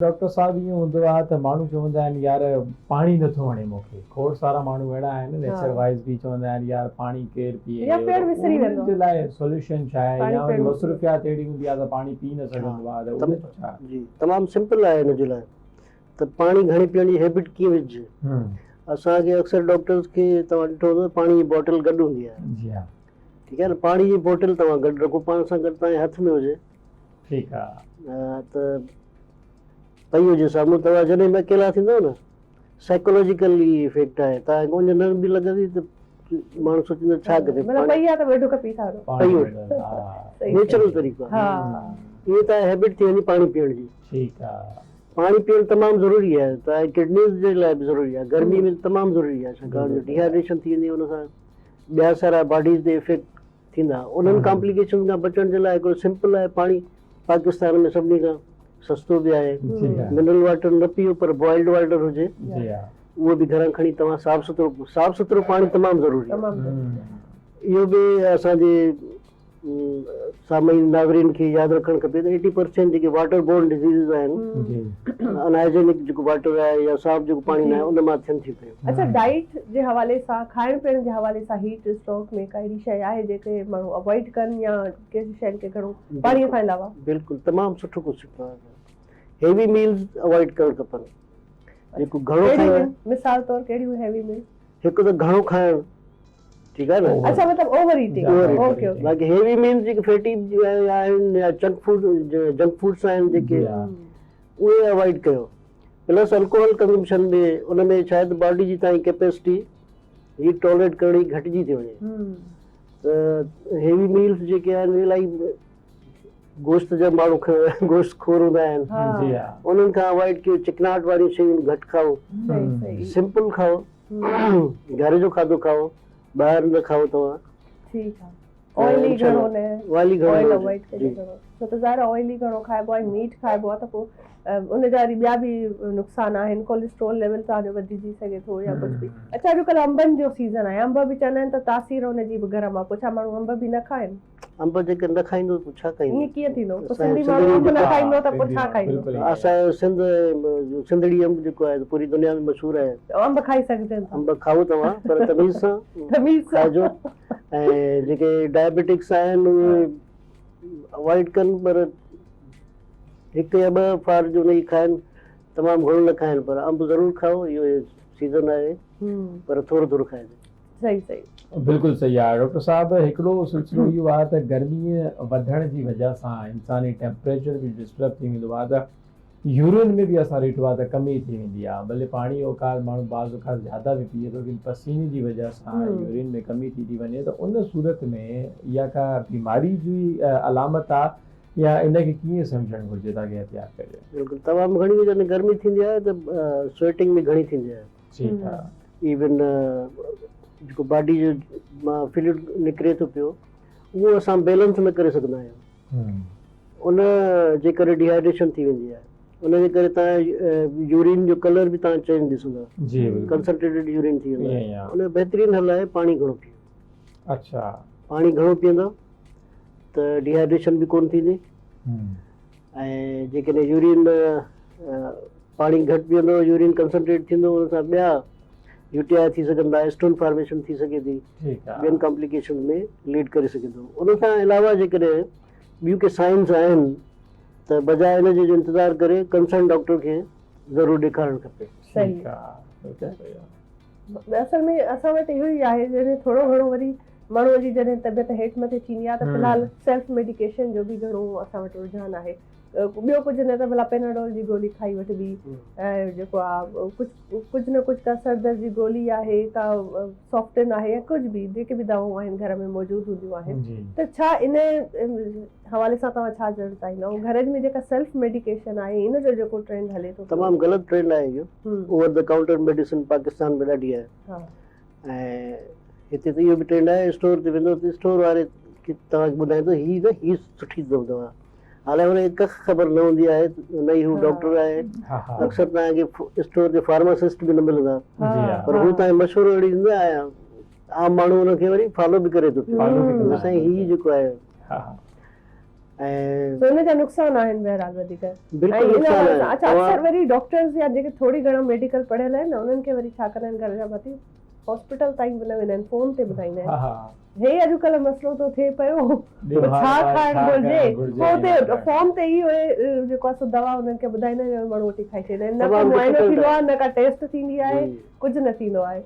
Doctor साहब ईअं हूंदो आहे त माण्हू चवंदा आहिनि यार पाणी नथो वणे मूंखे। खोड़ सारा माण्हू अहिड़ा आहिनि नेचर वाइज़ बि चवंदा आहिनि यार पाणी केरु पीए, या पेड़ विसरी वेंदो उन्हनि जे लाइ सोल्यूशन छा आहे पाणी या पेड़ मसरूफ़ियात अहिड़ी हूंदी आहे त पाणी पी न सघंदो आहे त उन जो छा? जी तमामु सिंपल आहे हिन जे लाइ त पाणी घणी पीअण जी हैबिट कीअं विझिजे। असांखे अक्सर डॉक्टर्स खे तव्हां ॾिठो हूंदो पाणी जी बॉटल गॾु हूंदी आहे। जी हा, ठीकु आहे न, पाणी जी बोतल तव्हां गॾु रखो, पाण सां गॾु तव्हांजे हथ में हुजे, ठीकु आहे। त पई हुजे साम्हूं। तव्हां जॾहिं बि अकेला थींदव न, साइकोलॉजिकली इफेक्ट आहे, तव्हांखे उन नर बि लॻंदी त माण्हू सोचींदो छा करे, मतलब पई आहे त वेठो कपी था पाणी पई पीअण, हा, नेचुरल तरीक़ो आहे। हाँ इहे त हैबिट थी वञे पाणी पीअण जी। ठीकु आहे। पाणी पीअण तमामु ज़रूरी आहे, तव्हांजे किडनीज़ जे लाइ बि ज़रूरी आहे, गर्मी में तमामु ज़रूरी आहे, छाकाणि जो डिहाइड्रेशन थी वेंदी, उन सां ॿिया सारा बॉडीज़ ते इफेक्ट थींदा। उन्हनि कॉम्प्लिकेशन खां बचण जे लाइ हिकिड़ो सिंपल आहे, पाणी पाकिस्तान में सभिनी खां सस्तो बि आहे। मिनरल वाटर न पीओ पर बॉइल्ड वाटर हुजे, जी हा, उहो बि घरां खणी तव्हां साफ़ सुथिरो पाणी तमामु ज़रूरी आहे। इहो बि असांजे सामान्य नागरिकनि खे यादि रखणु खपे त 80% जेके वाटर बोर्न डिजीज़ आहिनि, अनहाइजेनिक जेको वाटर आहे या साफ़ जेको पाणी न आहे, उन मां थियनि थी पियूं। अच्छा, डाइट जे हवाले सां, खाइण पीअण जे हवाले सां हीट स्ट्रोक में का अहिड़ी शइ आहे जेके माण्हू अवॉइड कनि या कंहिं शयुनि खे घणो पाणीअ खां अलावा? बिल्कुलु तमामु सुठो कुझु हेवी मील्स अवॉइड करणु खपनि। जेको घणो खाइण, मिसाल तौर कहिड़ियूं हेवी मील? हिकु त घणो खाइण, ठीकु आहे न। अच्छा, मतलब ओवर ईटिंग। Okay okay. बाक़ी हेवी मील्स जेके फैटी आहिनि या जंक फूड्स आहिनि जेके, उहे अवॉइड कयो। प्लस अल्कोहल कंजम्पशन में, उन में शायदि बॉडी जी तव्हांजी कैपेसिटी हीट टॉलरेट करण जी घटिजी थी वञे। त हेवी मील्स जेके आहिनि इलाही गोश्त जा माण्हू गोश्त खोर हूंदा आहिनि, जी हा, उन्हनि खां अवॉइड कयो। चिकनाहट वारियूं शयूं घटि खाओ, सिंपल खाओ, घर जो खाधो खाओ, ॿाहिरि न खाओ तव्हां। ठीकु आहे। ऑयली घणो न, ऑयली ऑयल अवॉइड कजे घणो, छो त ज़ाहिर ऑयली घणो खाइबो आहे, मीट खाइबो आहे त पोइ उन जा ॿिया बि नुक़सान आहिनि, कोलेस्ट्रोल लेवल तव्हांजो वधिजी सघे थो या कुझु बि। अच्छा, अॼुकल्ह अंबनि जो सीज़न आहे, अंब बि चवंदा आहिनि त तासीर हुनजी बि गरम आहे, पोइ छा माण्हू अंब बि न खाइनि? अंब जेके न खाईंदो पोइ छा खाईंदो? ईअं कीअं थींदो? पोइ सिंधी माण्हू अंब न खाईंदो त पोइ छा खाईंदो? असांजो सिंधड़ी अंब जेको आहे पूरी दुनिया में मशहूरु आहे। अंब खाई सघंदा आहिनि? अंब खाओ तव्हां, पर तमीज़ सां खाइजो। ऐं जेके डायबिटिक्स आहिनि उहे अवॉइड कनि, पर हिकु या ॿ फार जो उनजी खाइनि, तमामु घणो न खाइनि, पर अंब ज़रूरु खाओ। इहो सीज़न आहे, पर थोरो थोरो खाइजे। सही सही, बिल्कुलु सही आहे। डॉक्टर साहब, हिकिड़ो सिलसिलो इहो आहे त गर्मीअ वधण जी वजह सां इंसानी टेम्परेचर बि डिस्टर्ब थी वेंदो आहे, त यूरिन में बि असां ॾिठो आहे त कमी थी वेंदी आहे। भले पाणी औकात माण्हू बाज़ औकात ज़्यादा बि पीए थो, लेकिन पसीने जी वजह सां यूरिन में कमी थी वञे, त उन सूरत में इहा का बीमारी जी अलामत आहे या इनखे कीअं सम्झणु घुरिजे ताकि एहतियात कजे? बिल्कुलु, तमामु घणी जॾहिं गर्मी थींदी आहे त स्वेटिंग बि घणी थींदी आहे। ठीकु आहे। इवन जेको बॉडी जो मां फ्लूइड निकिरे थो पियो, उहो असां बैलेंस न करे सघंदा आहियूं। उन जे करे डिहाइड्रेशन थी वेंदी आहे। उन जे करे तव्हां यूरिन जो कलर बि तव्हां चेंज ॾिसंदा, कंसंट्रेटेड यूरिन थी वेंदो आहे। उन जो बहितरीनु हल आहे पाणी घणो पीओ। अच्छा, पाणी घणो पीअंदव त डिहाइड्रेशन बि कोन थींदी। ऐं जेकॾहिं यूरिन पाणी घटि पीअंदो, यूरिन कंसंट्रेट थींदो, उन सां ॿिया यूटीआई थी सघंदा, स्टोन फॉर्मेशन थी सघे थी, ॿियनि कॉम्प्लिकेशन में लीड करे सघे थो। उन खां अलावा जेकॾहिं ॿियूं के साइंस आहिनि त बजाए इन जो इंतज़ारु करे कंसर्न डॉक्टर खे ज़रूरु ॾेखारणु खपे। सही आहे। असल में असां वटि इहो ई आहे, जॾहिं थोरो घणो वरी माण्हूअ जी जॾहिं तबियत हेठि मथे थींदी आहे त फ़िलहालु सेल्फ मेडिकेशन जो बि घणो असां वटि रुझान आहे। ॿियो कुझु न त भला पेनाडोल जी गोली खाई वठिबी, ऐं जेको आहे कुझु न कुझु का सर दर्द जी गोली आहे, का सॉफ्टन आहे, या कुझु बि जेके बि दवाऊं आहिनि घर में मौजूदु हूंदियूं आहिनि। त छा इन हवाले सां तव्हां छा चवणु चाहींदव? घर में जेका सेल्फ मेडिकेशन आहे, इन जो जेको ट्रेंड हले थो, तमामु ग़लति ट्रेंड आहे इहो। Over the counter medicine Pakistan में ॾाढी आहे। ऐं हिते त इहो बि ट्रेंड आहे, स्टोर ते वेंदो त स्टोर वारे खे तव्हांखे ॿुधाईंदो हीअ सुठी दवा, हालांकि हुनखे कख ख़बर न हूंदी आहे, न ई हू डॉक्टर आहे। अक्सर तव्हांखे स्टोर ते फार्मासिस्ट बि न मिलंदा, पर हू तव्हांखे मशवरो अहिड़ी ॾींदा आहियां, आम माण्हू हुनखे वरी फॉलो बि करे थो पियो। साईं हीअ जेको आहे ऐं तो हिन जा नुक़सान आहिनि बहरहाल वधीक। बिल्कुलु इन नुक़सान आहे। अच्छा अक्सर वरी डॉक्टर्स या जेके थोरी घणो मेडिकल पढ़ियल आहिनि न उन्हनि खे वरी छा कंदा आहिनि घर जा भाती हॉस्पिटल ताईं बि न वेंदा आहिनि, फोन ते ॿुधाईंदा हा आहिनि हा हे अॼुकल्ह मसइलो थो थिए पियो ॿियो छा हाणे खाइणु छा घुरिजे करणु घुरिजे, पोइ इन हुते लाइ। फॉर्म ते ई उहे जेको आहे सो दवा हुननि खे ॿुधाईंदा आहिनि माण्हू वठी खाई छॾींदा आहिनि, न को तमामु मुआइनो difficult थींदो आहे। आहे न का टेस्ट थींदी आहे, जी। कुझु न थींदो आहे।